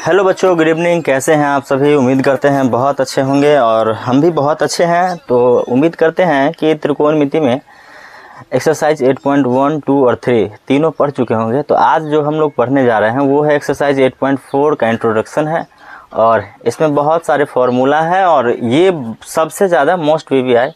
Hello बच्चों, good evening. कैसे हैं आप सभी? उम्मीद करते हैं बहुत अच्छे होंगे और हम भी बहुत अच्छे हैं। तो उम्मीद करते हैं कि त्रिकोणमिति में एक्सरसाइज 8.1, 2 और 3 तीनों पढ़ चुके होंगे। तो आज जो हम लोग पढ़ने जा रहे हैं वो है एक्सरसाइज 8.4 का इंट्रोडक्शन है और इसमें बहुत सारे फार्मूला है और ये सबसे ज़्यादा मोस्ट वीवीआई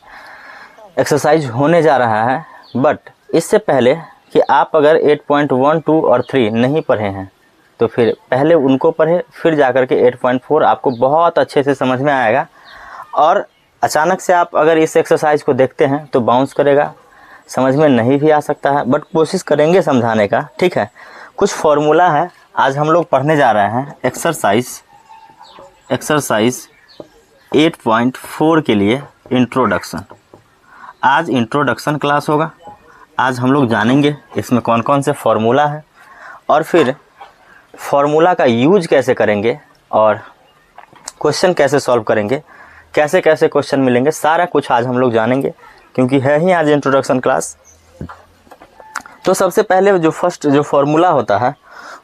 एक्सरसाइज होने जा रहा है। बट इससे पहले कि आप अगर 8.1, 2 और 3 नहीं पढ़े हैं तो फिर पहले उनको पढ़े, फिर जाकर के 8.4 आपको बहुत अच्छे से समझ में आएगा। और अचानक से आप अगर इस एक्सरसाइज को देखते हैं तो बाउंस करेगा, समझ में नहीं भी आ सकता है, बट कोशिश करेंगे समझाने का। ठीक है, कुछ फार्मूला है आज हम लोग पढ़ने जा रहे हैं एक्सरसाइज 8.4 के लिए इंट्रोडक्शन। आज इंट्रोडक्शन क्लास होगा। आज हम लोग जानेंगे इसमें कौन कौन से फार्मूला है और फिर फार्मूला का यूज कैसे करेंगे और क्वेश्चन कैसे सॉल्व करेंगे, कैसे कैसे क्वेश्चन मिलेंगे, सारा कुछ आज हम लोग जानेंगे क्योंकि है ही आज इंट्रोडक्शन क्लास। तो सबसे पहले जो फर्स्ट जो फार्मूला होता है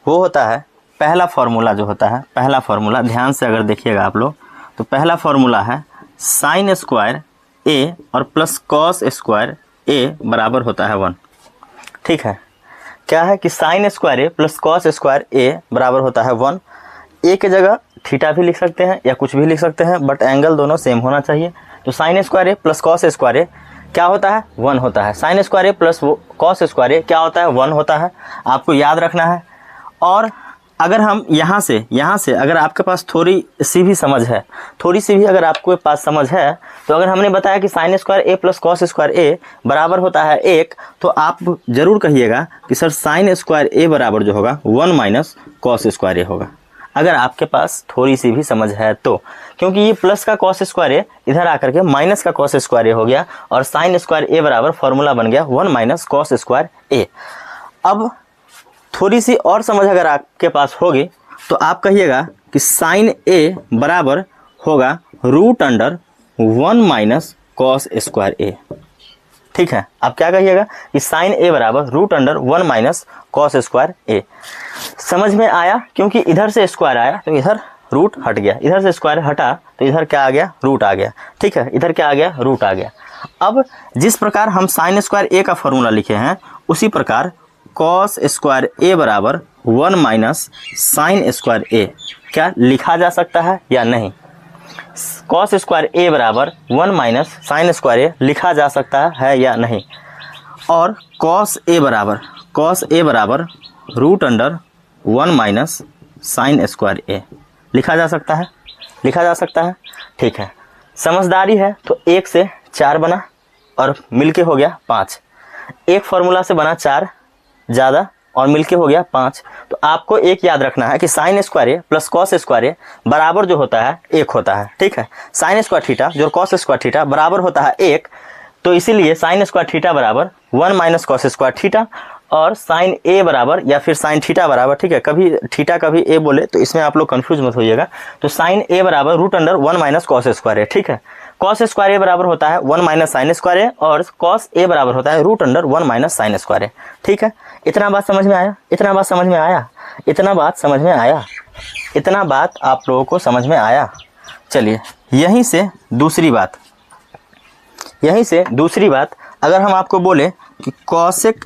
वो होता है पहला फार्मूला जो होता है, पहला फार्मूला ध्यान से अगर देखिएगा आप लोग तो पहला फार्मूला है साइन स्क्वायर ए और प्लस कॉस स्क्वायर ए बराबर होता है 1। ठीक है, क्या है कि साइन स्क्वायर ए प्लस कॉस स्क्वायर ए बराबर होता है 1। ए की जगह थीटा भी लिख सकते हैं या कुछ भी लिख सकते हैं, बट एंगल दोनों सेम होना चाहिए। तो साइन स्क्वायर ए प्लस कॉस स्क्वायर ए क्या होता है? 1 होता है। साइन स्क्वायर ए प्लस कॉस स्क्वायर ए क्या होता है? 1 होता है। आपको याद रखना है। और अगर हम यहाँ से अगर आपके पास थोड़ी सी भी समझ है, थोड़ी सी भी अगर आपके पास समझ है, तो अगर हमने बताया कि साइन स्क्वायर ए प्लस कॉस स्क्वायर ए बराबर होता है 1, तो आप जरूर कहिएगा कि सर साइन स्क्वायर ए बराबर जो होगा 1 माइनस कॉस स्क्वायर ए होगा, अगर आपके पास थोड़ी सी भी समझ है तो। क्योंकि ये प्लस का कॉस स्क्वायर ए इधर आकर के माइनस का कॉस स्क्वायर ए हो गया और साइन स्क्वायर ए बराबर फॉर्मूला बन गया 1 माइनस कॉस स्क्वायर ए। अब थोड़ी सी और समझ अगर आपके पास होगी तो आप कहिएगा कि साइन ए बराबर होगा √1 माइनस कॉस स्क्वायर ए। ठीक है, आप क्या कहिएगा कि साइन ए बराबर √1 माइनस कॉस स्क्वायर ए। समझ में आया? क्योंकि इधर से स्क्वायर आया तो इधर रूट हट गया, इधर से स्क्वायर हटा तो इधर क्या आ गया? रूट आ गया। ठीक है, इधर क्या आ गया? रूट आ गया। अब जिस प्रकार हम साइन स्क्वायर ए का फॉर्मूला लिखे हैं उसी प्रकार कॉस स्क्वायर ए बराबर 1 माइनस साइन स्क्वायर ए क्या लिखा जा सकता है या नहीं? कॉस स्क्वायर ए बराबर 1 माइनस साइन स्क्वायर ए लिखा जा सकता है या नहीं? और कॉस ए बराबर √1 माइनस साइन स्क्वायर ए लिखा जा सकता है, लिखा जा सकता है। ठीक है, समझदारी है तो 1 से 4 बना और मिलके हो गया 5। एक फार्मूला से बना 4 ज़्यादा और मिलके हो गया 5। तो आपको एक याद रखना है कि साइन स्क्वायर ए प्लस कॉस स्क्वायर ए बराबर जो होता है 1 होता है। ठीक है, साइन स्क्वायर थीटा जो कॉस स्क्वायर थीटा बराबर होता है 1, तो इसीलिए साइन स्क्वायर थीटा बराबर 1 माइनस कॉस स्क्वायर थीटा और साइन ए बराबर या फिर साइन थीटा बराबर, ठीक है, कभी थीटा कभी ए बोले तो इसमें आप लोग कंफ्यूज मत होइएगा। तो साइन ए बराबर √1 माइनस कॉस स्क्वायर ए। ठीक है, कॉस स्क्वायर ए बराबर होता है 1 माइनस साइन स्क्वायर ए और कॉस ए बराबर होता है √1 माइनस साइन स्क्वायर ए। ठीक है, इतना बात समझ में आया? इतना बात समझ में आया? इतना बात समझ में आया? इतना बात आप लोगों को समझ में आया? चलिए यहीं से दूसरी बात अगर हम आपको बोले कि कॉसेक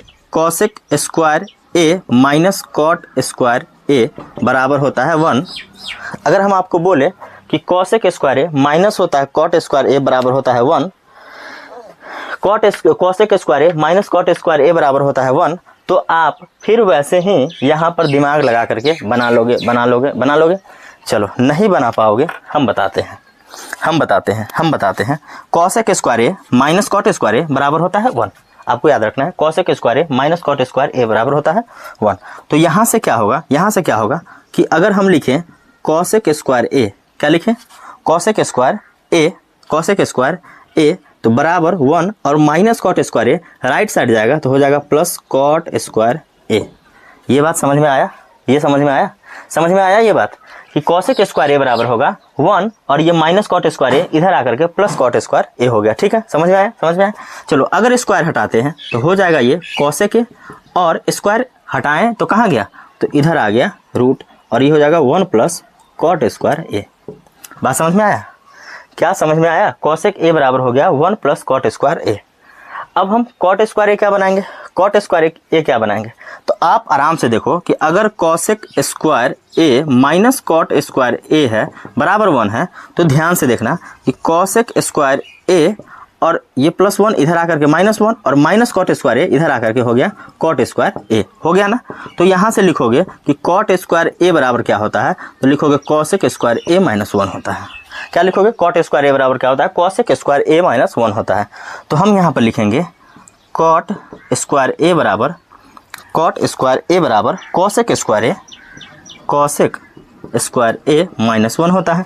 स्क्वायर ए माइनस कॉट स्क्वायर ए बराबर होता है 1। अगर हम आपको बोले कि कॉसेक स्क्वायर ए माइनस होता है कॉट स्क्वायर ए बराबर होता है 1, कॉसेक स्क्वायर ए माइनस कॉट स्क्वायर ए बराबर होता है 1, तो आप फिर वैसे ही यहाँ पर दिमाग लगा करके बना लोगे। चलो नहीं बना पाओगे, हम बताते हैं। कॉसेक स्क्वायर ए माइनस कॉट स्क्वायर ए बराबर होता है 1। आपको याद रखना है कॉसेक स्क्वायर ए माइनस कॉट स्क्वायर ए बराबर होता है 1। तो यहाँ से क्या होगा कि अगर हम लिखें कॉसेक स्क्वायर ए, क्या लिखें? कॉसेक स्क्वायर ए तो बराबर 1 और माइनस कॉट स्क्वायर ए राइट साइड जाएगा तो हो जाएगा प्लस कॉट स्क्वायर ए। ये बात समझ में आया? ये समझ में आया ये बात कि कॉसेक स्क्वायर ए बराबर होगा 1 और ये माइनस कॉट स्क्वायर ए इधर आकर के प्लस कॉट स्क्वायर ए हो गया। ठीक है, समझ में आया? चलो अगर स्क्वायर हटाते हैं तो हो जाएगा ये कॉसेक ए और स्क्वायर हटाएं तो कहाँ गया? तो इधर आ गया और ये हो जाएगा 1 प्लस कॉट स्क्वायर ए। बात समझ में आया? क्या समझ में आया? कॉसेक ए बराबर हो गया 1 प्लस कॉट स्क्वायर ए। अब हम कॉट स्क्वायर ए क्या बनाएंगे? कॉट स्क्वायर ए क्या बनाएंगे? तो आप आराम से देखो कि अगर कॉसेक स्क्वायर ए माइनस कॉट स्क्वायर ए है बराबर 1 है, तो ध्यान से देखना कि कॉसेक स्क्वायर ए और ये +1 इधर आकर के -1 और माइनस कॉट स्क्वायर ए इधर आकर के हो गया कॉट स्क्वायर ए, हो गया ना। तो यहाँ से लिखोगे कि कॉट स्क्वायर ए बराबर क्या होता है, तो लिखोगे कॉसेक स्क्वायर ए -1 होता है। क्या लिखोगे? कॉट स्क्वायर ए बराबर क्या होता है? कॉसेक स्क्वायर ए -1 होता है। तो हम यहाँ पर लिखेंगे कॉट स्क्वायर ए बराबर कॉसेक स्क्वायर ए -1 होता है।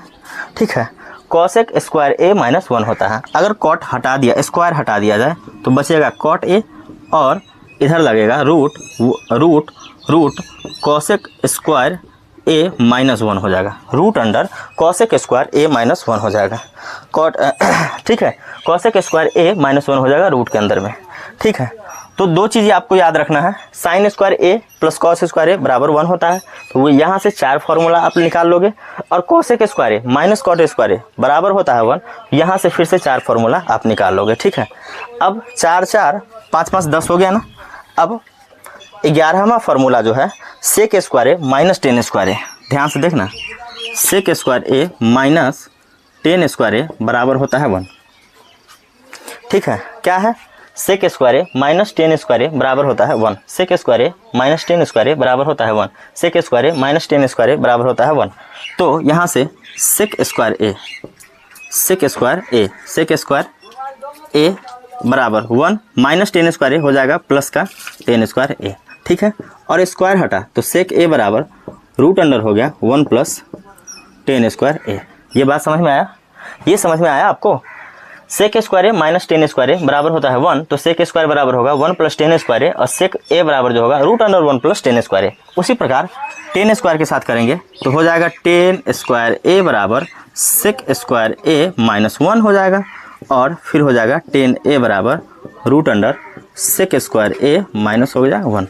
ठीक है, कॉसेक स्क्वायर ए -1 होता है। अगर कॉट हटा दिया, स्क्वायर हटा दिया जाए तो बचेगा कॉट ए और इधर लगेगा रूट कॉसेक स्क्वायर ए -1 हो जाएगा। रूट अंडर कॉसेक स्क्वायर ए -1 हो जाएगा। ठीक है, कॉसेक स्क्वायर ए -1 हो जाएगा रूट के अंदर में। ठीक है, तो दो चीज़ें आपको याद रखना है। साइन स्क्वायर ए प्लस कॉस स्क्वायर ए बराबर 1 होता है, तो वो यहाँ से 4 फार्मूला आप निकाल लोगे। और कॉसेक स्क्वायर ए माइनस कॉट स्क्वायर ए बराबर होता है 1, यहाँ से फिर से 4 फार्मूला आप निकाल लोगे। ठीक है, अब 4 4 5 5 10 हो गया ना। अब 11वां फार्मूला जो है सेक स्क्वायर ए माइनस 10 स्क्वायर ए, ध्यान से देखना, सेक स्क्वायर ए माइनस 10 स्क्वायर ए बराबर होता है 1। ठीक है, क्या है? सेक स्क्वायर ए माइनस 10 स्क्वायर ए बराबर होता है 1। सेक स्क्वायर ए माइनस 10 स्क्वायर ए बराबर होता है 1। सेक स्क्वायर ए माइनस 10 स्क्वायर ए बराबर होता है 1। तो यहाँ से सेक स्क्वायर ए बराबर 1 माइनस 10 स्क्वायर ए हो जाएगा प्लस का 10 स्क्वायर ए। ठीक है, और स्क्वायर हटा तो सेक ए बराबर रूट अंडर हो गया 1 प्लस 10 स्क्वायर ए। ये बात समझ में आया? ये समझ में आया आपको? सेक स्क्वायर ए माइनस 10 स्क्वायर ए बराबर होता है 1, तो सेक स्क्वायर बराबर होगा 1 प्लस 10 स्क्वायर ए और सेक ए बराबर जो होगा रूट अंडर 1 प्लस 10 स्क्वायर ए। उसी प्रकार 10 स्क्वायर के साथ करेंगे तो हो जाएगा 10 स्क्वायर ए बराबर सेक स्क्वायर ए -1 हो जाएगा, और फिर हो जाएगा 10 ए बराबर रूट अंडर सेक स्क्वायर ए माइनस हो जाएगा 1।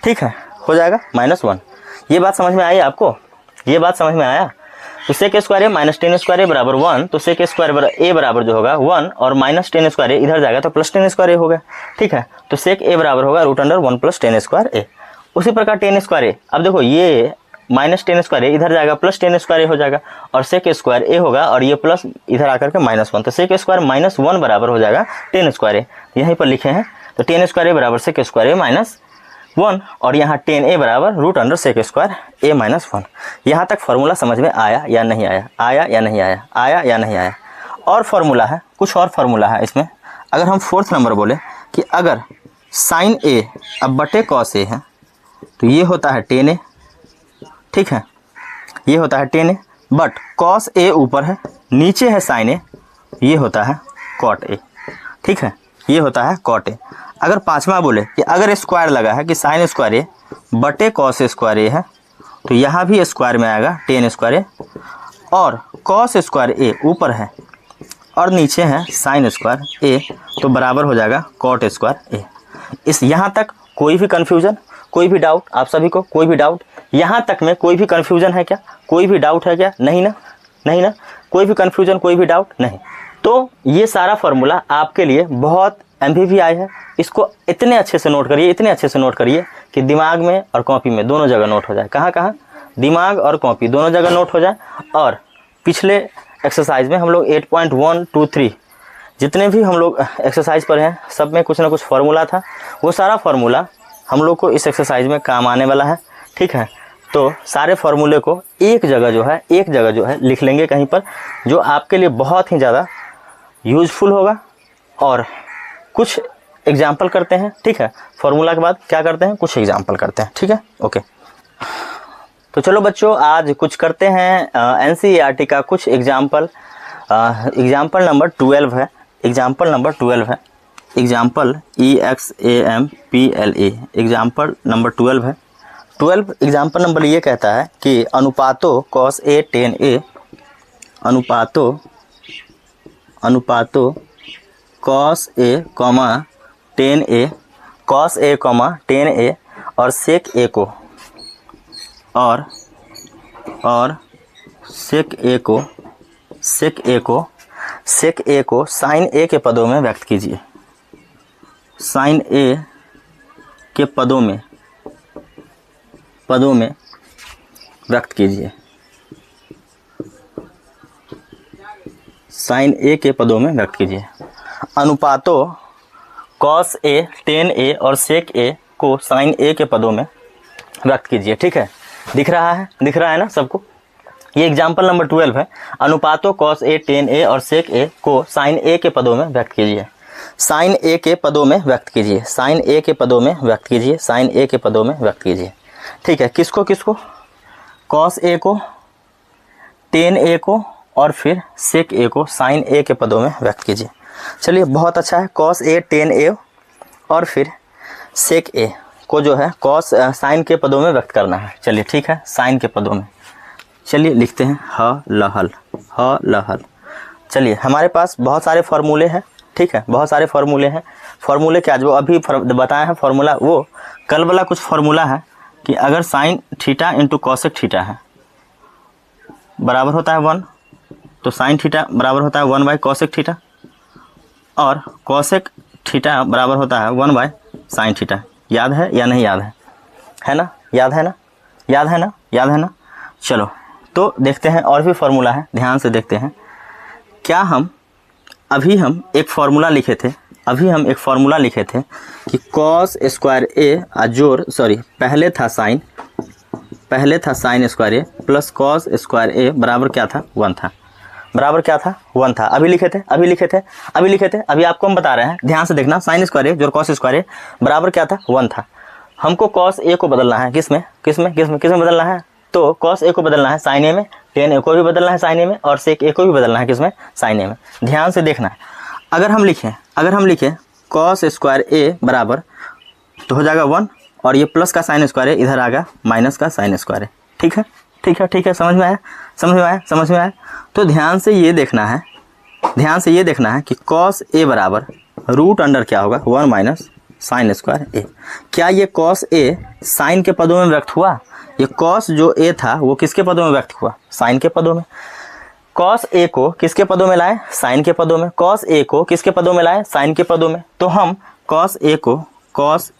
ठीक है, हो जाएगा -1। ये बात समझ में आई आपको? ये बात समझ में आया? तो सेक स्क्वायर ए माइनस 10 स्क्वायर ए बराबर 1, तो सेक स्क्वायर ए बराबर जो होगा 1 और माइनस 10 स्क्वायर ए इधर जाएगा तो प्लस 10 स्क्वायर ए होगा। ठीक है, तो सेक ए बराबर होगा रूट अंडर 1 प्लस 10 स्क्वायर ए। उसी प्रकार 10 स्क्वायर ए, अब देखो ये माइनस 10 स्क्वायर ए इधर जाएगा प्लस 10 स्क्वायर ए हो जाएगा, और सेक स्क्वायर ए होगा और ये प्लस इधर आकर के -1, तो सेक स्क्वायर -1 बराबर हो जाएगा 10 स्क्वायर ए। यहीं पर लिखे हैं, तो 10 स्क्वायर ए बराबर सेक स्क्वायर ए -1 और यहाँ 10 ए बराबर रूट अंडर सेक स्क्वायर ए -1। यहाँ तक फार्मूला समझ में आया या नहीं आया? आया या नहीं आया? आया या नहीं आया? और फार्मूला है, कुछ और फार्मूला है इसमें। अगर हम 4th नंबर बोले कि अगर साइन ए अब बटे कॉस ए है तो ये होता है 10 ए। ठीक है, ये होता है 10 ए, बट कॉस ए ऊपर है, नीचे है साइन ए, ये होता है कॉट ए। ठीक है, ये होता है कॉट ए। अगर 5वां बोले कि अगर स्क्वायर लगा है कि साइन स्क्वायर ए बटे कॉस स्क्वायर ए है, तो यहाँ भी स्क्वायर में आएगा 10 स्क्वायर ए, और कॉस स्क्वायर ए ऊपर है और नीचे है साइन स्क्वायर ए, तो बराबर हो जाएगा कॉट स्क्वायर ए। इस यहाँ तक कोई भी कन्फ्यूजन, कोई भी डाउट? आप सभी को कोई भी डाउट? यहाँ तक में कोई भी कन्फ्यूजन है क्या? कोई भी डाउट है क्या? नहीं ना? नहीं ना? कोई भी कन्फ्यूजन, कोई भी डाउट नहीं? तो ये सारा फार्मूला आपके लिए बहुत MVP है। इसको इतने अच्छे से नोट करिए, इतने अच्छे से नोट करिए कि दिमाग में और कॉपी में दोनों जगह नोट हो जाए। कहाँ कहाँ? दिमाग और कॉपी दोनों जगह नोट हो जाए। और पिछले एक्सरसाइज में हम लोग 8.1, 2, 3 जितने भी हम लोग एक्सरसाइज पर हैं, सब में कुछ ना कुछ फार्मूला था। वो सारा फार्मूला हम लोग को इस एक्सरसाइज में काम आने वाला है। ठीक है, तो सारे फार्मूले को एक जगह जो है लिख लेंगे कहीं पर, जो आपके लिए बहुत ही ज़्यादा यूजफुल होगा। और कुछ एग्जाम्पल करते हैं। ठीक है, फार्मूला के बाद क्या करते हैं? कुछ एग्जाम्पल करते हैं। ठीक है, ओके। तो चलो बच्चों, आज कुछ करते हैं NCERT का कुछ एग्जाम्पल। एग्जाम्पल नंबर 12 है। एग्जाम्पल नंबर 12 है। एग्जाम्पल EXAMPLE एग्जाम्पल नंबर 12 है। 12 एग्जाम्पल नंबर ये कहता है कि अनुपातों cos A tan A, अनुपातों cos A, tan A, cos A, tan A और sec A को, और और सेक ए को साइन ए के पदों में व्यक्त कीजिए। साइन ए के पदों में व्यक्त कीजिए। साइन ए के पदों में व्यक्त कीजिए। अनुपातों कॉस ए, टेन ए और सेक ए को साइन ए के पदों में व्यक्त कीजिए। ठीक है, दिख रहा है ना सबको? ये एग्जाम्पल नंबर 12 है। अनुपातों कॉस ए, टेन ए और सेक ए को साइन ए के पदों में व्यक्त कीजिए। साइन ए के पदों में व्यक्त कीजिए। साइन ए के पदों में व्यक्त कीजिए। साइन ए के पदों में व्यक्त कीजिए। ठीक है, किसको किसको? कॉस ए को, टेन ए को और फिर सेक ए को साइन ए के पदों में व्यक्त कीजिए। चलिए, बहुत अच्छा है। कॉस ए, टेन ए और फिर सेक ए को जो है कॉस साइन के पदों में व्यक्त करना है। चलिए ठीक है, साइन के पदों में चलिए लिखते हैं ह लहल। चलिए, हमारे पास बहुत सारे फार्मूले हैं। ठीक है, बहुत सारे फार्मूले हैं। फार्मूले क्या, जो अभी बताया है फार्मूला, वो कल वाला कुछ फार्मूला है कि अगर sine theta into cosec theta है बराबर होता है 1, तो साइन थीटा बराबर होता है 1 बाई कॉसेक थीटा और कॉसेक थीटा बराबर होता है 1 बाई साइन थीटा। याद है या नहीं याद है ना? याद है ना? चलो, तो देखते हैं और भी फार्मूला है, ध्यान से देखते हैं। क्या अभी हम एक फार्मूला लिखे थे कि कॉस स्क्वायर ए पहले था साइन स्क्वायर ए प्लस कॉस स्क्वायर ए बराबर क्या था? 1 था। अभी लिखे थे। अभी आपको हम बता रहे हैं, ध्यान से देखना। साइन स्क्वायर ए जो कॉस स्क्वायर ए बराबर क्या था? 1 था। हमको कॉस ए को बदलना है। किस में बदलना है? तो कॉस ए को बदलना है साइन ए में, टेन ए को भी बदलना है साइन ए में और सेक ए को भी बदलना है किसमें? साइन ए में। ध्यान से देखना है। अगर हम लिखें कॉस स्क्वायर ए बराबर तो हो जाएगा 1 और ये प्लस का साइन स्क्वायर है इधर आ गया माइनस का साइन स्क्वायर है। ठीक है, समझ में आया? तो ध्यान से ये देखना है कि कॉस ए बराबर रूट अंडर क्या होगा? 1 माइनस साइन स्क्वायर ए। क्या ये कॉस ए साइन के पदों में व्यक्त हुआ? ये कॉस जो ए था वो किसके पदों में व्यक्त हुआ? साइन के पदों में। कॉस ए को किसके पदों में लाए? साइन के पदों में। कॉस ए को किसके पदों में लाए? साइन के पदों में। तो हम कॉस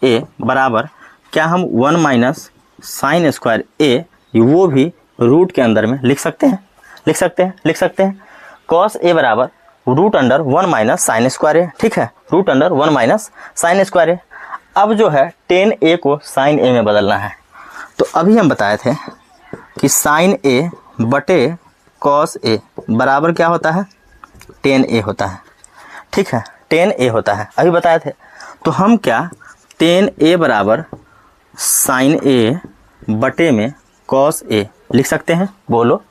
ए बराबर क्या हम 1 माइनस साइन स्क्वायर ए वो भी रूट के अंदर में लिख सकते हैं। कॉस ए बराबर root under 1 minus sine square A. ठीक है, root under 1 minus sine square A. अब जो है टेन ए को साइन ए में बदलना है। तो अभी हम बताए थे कि साइन ए बटे कॉस ए बराबर क्या होता है? टेन ए होता है। ठीक है, टेन ए होता है, अभी बताए थे। तो हम क्या टेन ए बराबर साइन ए बटे में कॉस ए लिख सकते हैं? बोलो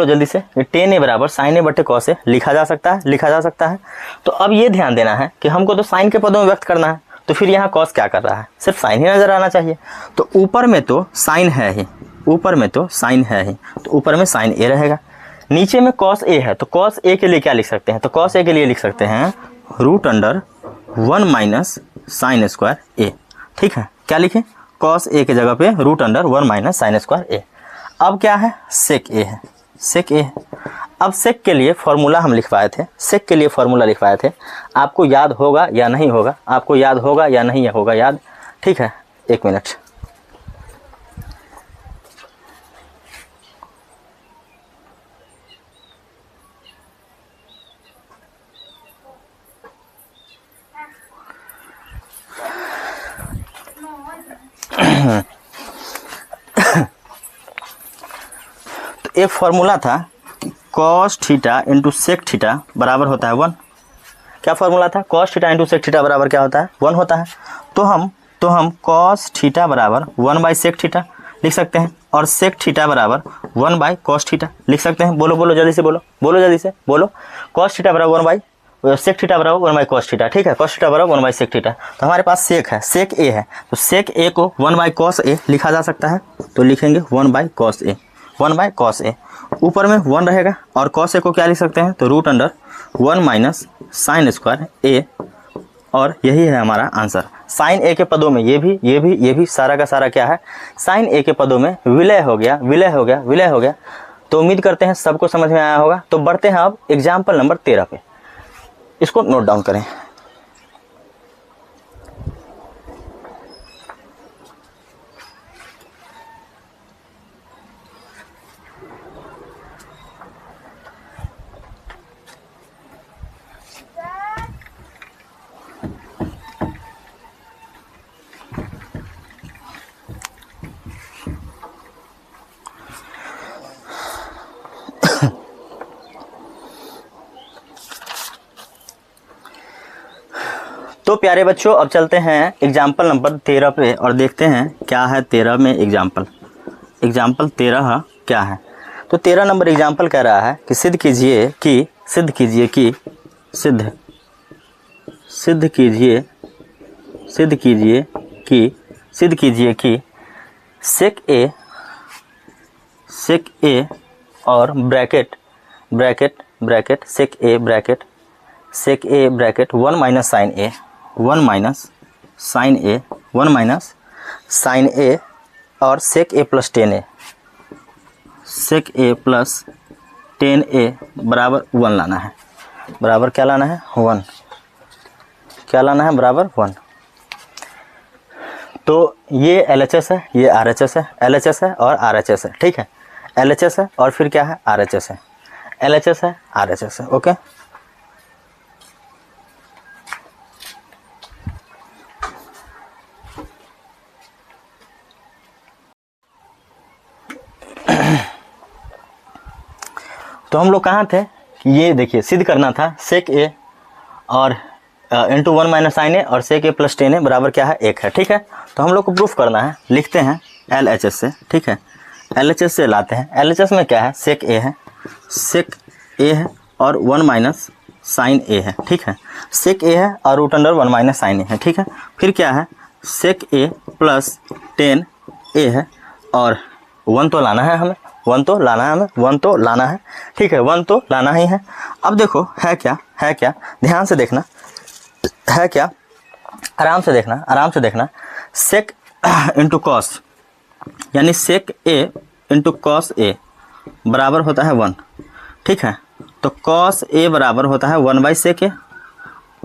जल्दी से। टेन ए बराबर साइन ए बटे कॉस ए लिखा जा सकता है। तो अब ये ध्यान देना है कि हमको तो साइन के पदों में व्यक्त करना है, तो फिर यहाँ कॉस क्या कर रहा है? सिर्फ साइन ही नजर आना चाहिए। तो ऊपर में तो साइन है ही, तो ऊपर में साइन ए रहेगा, नीचे में कॉस ए है। तो कॉस ए के लिए क्या लिख सकते हैं? तो कॉस ए के लिए लिख सकते हैं root under 1 minus sine square A. ठीक है, क्या लिखें? कॉस ए के जगह पे root under 1 minus sine square A. अब क्या है? सेक ए है। अब सेक के लिए फॉर्मूला हम लिखवाए थे। आपको याद होगा या नहीं होगा? याद? ठीक है, 1 मिनट। तो एक फॉर्मूला था cos theta into sec theta बराबर होता है 1। क्या फॉर्मूला था? Cos theta into sec theta बराबर क्या होता है? 1 होता है। तो हम कॉस थीटा बराबर 1 बाई सेक थीटा लिख सकते हैं और सेक थीटा बराबर 1 बाई कॉस थीटा लिख सकते हैं। बोलो जल्दी से बोलो। कॉस थीटा बराबर 1 बाई सेक थीटा बराबर 1 बाई कॉस थीटा। ठीक है, कॉस थीटा बराबर 1 बाई सेक थीटा। तो हमारे पास सेक ए है, तो सेक ए को 1 बाई कॉस ए लिखा जा सकता है। तो लिखेंगे 1 बाई कॉस ए। ऊपर में 1 रहेगा और कॉस ए को क्या लिख सकते हैं? तो root under 1 minus sine square A, और यही है हमारा आंसर। साइन ए के पदों में ये भी सारा का सारा क्या है, साइन ए के पदों में विलय हो गया, विलय हो गया, विलय हो गया। तो उम्मीद करते हैं सबको समझ में आया होगा। तो बढ़ते हैं अब एग्जाम्पल नंबर 13 पे, इसको नोट डाउन करें। तो प्यारे बच्चों अब चलते हैं एग्जाम्पल नंबर 13 पे और देखते हैं क्या है 13 में एग्जाम्पल 13 क्या है। तो 13 नंबर एग्जाम्पल कह रहा है कि सिद्ध कीजिए कि सेक ए और bracket sec A bracket 1 minus sign ए और सेक ए प्लस 10 ए बराबर 1 लाना है। बराबर क्या लाना है, 1। क्या लाना है, बराबर 1। तो ये LHS है, ये RHS है, LHS है और RHS है, ठीक है। LHS है और फिर क्या है, RHS है, LHS है, RHS है, ओके। तो हम लोग कहाँ थे कि ये देखिए सिद्ध करना था सेक ए और इंटू 1 माइनस साइन ए और सेक ए प्लस 10 ए बराबर क्या है, 1 है, ठीक है। तो हम लोग को प्रूफ करना है, लिखते हैं LHS से, ठीक है। LHS से लाते हैं, LHS में क्या है, सेक ए है और 1 माइनस साइन ए है, ठीक है। सेक ए है और रूट अंडर 1 माइनस साइन ए है, ठीक है। फिर क्या है, सेक ए प्लस 10 ए है और 1 तो लाना है हमें, 1 तो लाना है, ठीक है। 1 तो लाना ही है। अब देखो है क्या, ध्यान से देखना, है क्या, आराम से देखना। सेक इंटू कॉस यानी सेक ए इंटू कॉस ए बराबर होता है 1, ठीक है। तो कॉस ए बराबर होता है 1 बाई सेक ए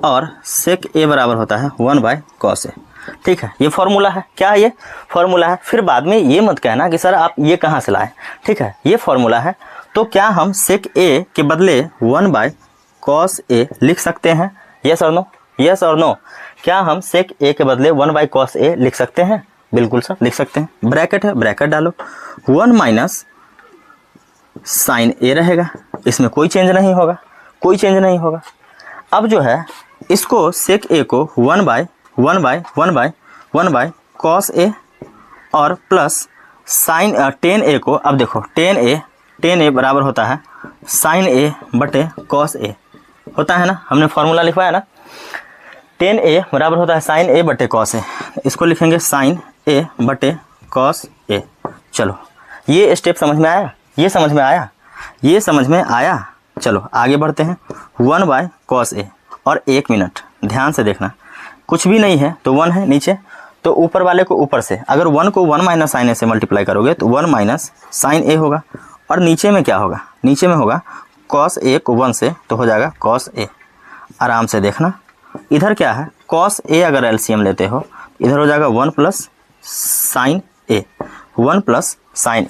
और सेक ए बराबर होता है 1 बाई कॉस ए, ठीक है। ये फॉर्मूला है, क्या है, ये फॉर्मूला है। फिर बाद में ये मत कहना कि सर आप ये कहाँ से लाए, ठीक है। ये फॉर्मूला है। तो क्या हम सेक ए के बदले 1 बाई कॉस ए लिख सकते हैं, यस और नो, यस और नो। क्या हम सेक ए के बदले 1 बाई कॉस ए लिख सकते हैं, बिल्कुल सर लिख सकते हैं। ब्रैकेट है, ब्रैकेट डालो, 1 माइनस साइन ए रहेगा, इसमें कोई चेंज नहीं होगा। अब जो है इसको सेक ए को 1 बाई कॉस ए और प्लस साइन 10 ए को, अब देखो 10 ए बराबर होता है साइन ए बटे कॉस ए, होता है ना, हमने फॉर्मूला लिखवाया ना। 10 ए बराबर होता है साइन ए बटे कॉस ए, इसको लिखेंगे साइन ए बटे कॉस ए। चलो ये स्टेप समझ में आया, ये समझ में आया। चलो आगे बढ़ते हैं। 1 बाई कॉस ए और 1 मिनट ध्यान से देखना, कुछ भी नहीं है तो 1 है नीचे, तो ऊपर वाले को ऊपर से अगर 1 को 1 माइनस साइन ए से मल्टीप्लाई करोगे तो 1 माइनस साइन ए होगा और नीचे में क्या होगा, नीचे में होगा कॉस ए को 1 से तो हो जाएगा कॉस ए। आराम से देखना, इधर क्या है, कॉस ए अगर एलसीएम लेते हो इधर हो जाएगा 1 प्लस साइन ए, 1 प्लस साइन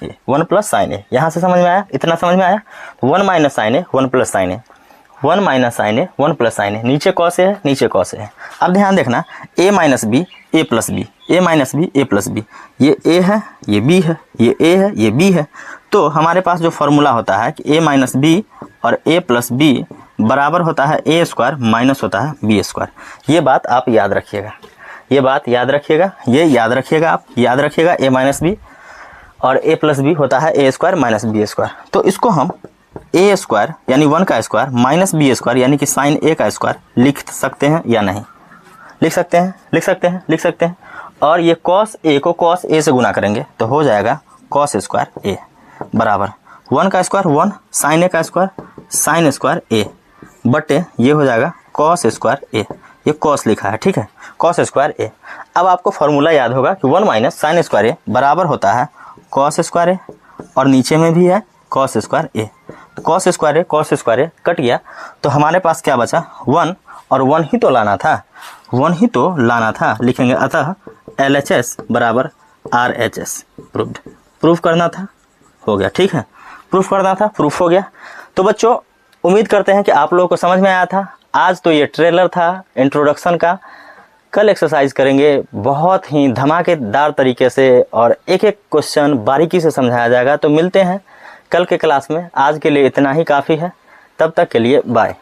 ए। यहाँ से समझ में आया, इतना समझ में आया। 1 माइनस साइन ए 1 प्लस साइन ए, 1 माइनस साइन ए 1 प्लस साइन ए, नीचे कॉस ए है, नीचे कॉस ए है। अब ध्यान देखना, ए माइनस बी ए प्लस बी, ए माइनस बी ए प्लस बी, ये ए है, ये बी है, ये ए है, ये बी है। तो हमारे पास जो फॉर्मूला होता है कि ए माइनस बी और ए प्लस बी बराबर होता है ए स्क्वायर माइनस होता है बी स्क्वायर। ये बात आप याद रखिएगा, आप याद रखिएगा। ए माइनस बी और ए प्लस बी होता है ए स्क्वायर माइनस बी स्क्वायर। तो इसको हम ए स्क्वायर यानी 1 का स्क्वायर माइनस बी स्क्वायर यानी कि साइन ए का स्क्वायर लिख सकते हैं या नहीं, लिख सकते हैं। और ये कॉस ए को कॉस ए से गुना करेंगे तो हो जाएगा कॉस स्क्वायर ए बराबर 1 का स्क्वायर 1 साइन ए का स्क्वायर साइन स्क्वायर ए बटे ये हो जाएगा कॉस स्क्वायर ए। ये कॉस लिखा है, ठीक है, कॉस स्क्वायर ए। अब आपको फॉर्मूला याद होगा कि 1 माइनस साइन स्क्वायर ए बराबर होता है कॉस स्क्वायर ए, और नीचे में भी है कॉस स्क्वायर ए। तो कॉस स्क्वायर ए कट गया, तो हमारे पास क्या बचा 1, और 1 ही तो लाना था, लिखेंगे अतः LHS बराबर RHS। प्रूफ करना था, हो गया, ठीक है, प्रूफ करना था, प्रूफ हो गया। तो बच्चों उम्मीद करते हैं कि आप लोगों को समझ में आया था। आज तो ये ट्रेलर था इंट्रोडक्शन का, कल एक्सरसाइज करेंगे बहुत ही धमाकेदार तरीके से और एक एक क्वेश्चन बारीकी से समझाया जाएगा। तो मिलते हैं कल के क्लास में, आज के लिए इतना ही काफ़ी है, तब तक के लिए बाय।